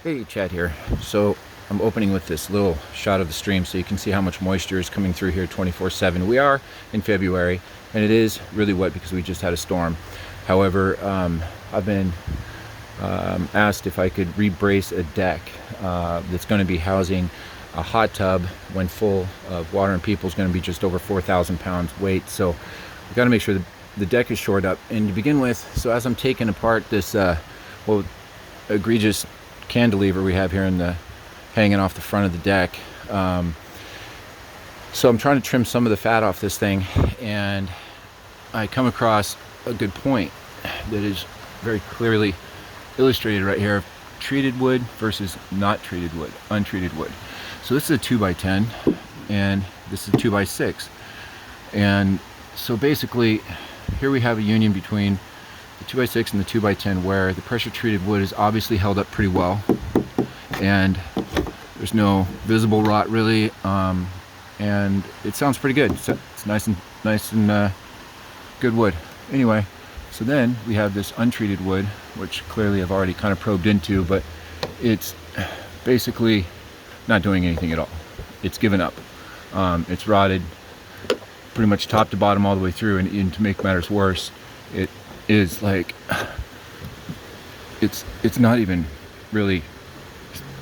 Hey, Chad here. So I'm opening with this little shot of the stream so you can see how much moisture is coming through here 24/7. We are in February and it is really wet because we just had a storm. However, I've been asked if I could rebrace a deck that's going to be housing a hot tub when full of water, and people is going to be just over 4,000 pounds weight. So we got to make sure the deck is shored up. And to begin with, so as I'm taking apart this well, egregious cantilever we have here in the hanging off the front of the deck, so I'm trying to trim some of the fat off this thing, and I come across a good point that is very clearly illustrated right here: treated wood versus not treated wood, untreated wood. So this is a 2x10 and this is a 2x6, and so basically here we have a union between the 2x6 and the 2x10 where the pressure treated wood is obviously held up pretty well and there's no visible rot really, and it sounds pretty good. It's nice and good wood. Anyway, so then we have this untreated wood, which clearly I've already kind of probed into, but it's basically not doing anything at all. It's given up. It's rotted pretty much top to bottom all the way through, and to make matters worse, it is like it's not even really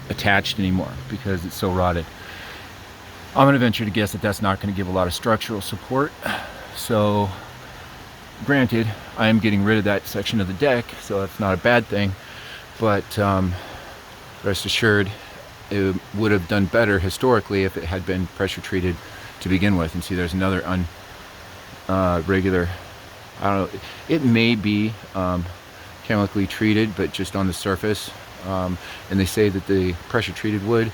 attached anymore because it's so rotted. I'm gonna venture to guess that that's not going to give a lot of structural support. So granted, I am getting rid of that section of the deck, so that's not a bad thing, but rest assured it would have done better historically if it had been pressure treated to begin with. And see, there's another regular, I don't know, it may be chemically treated, but just on the surface, and they say that the pressure treated wood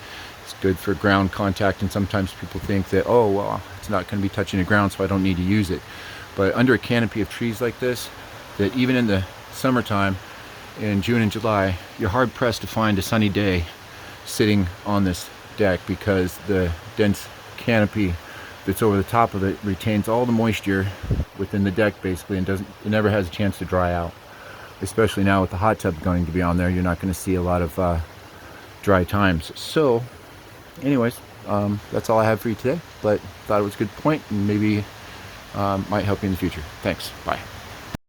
is good for ground contact, and sometimes people think that, oh well, it's not going to be touching the ground, so I don't need to use it. But under a canopy of trees like this, that even in the summertime in June and July, you're hard pressed to find a sunny day sitting on this deck, because the dense canopy that's over the top of it retains all the moisture within the deck basically, and it never has a chance to dry out. Especially now with the hot tub going to be on there, you're not going to see a lot of dry times. So anyways, that's all I have for you today, but thought it was a good point and maybe might help you in the future. Thanks. Bye.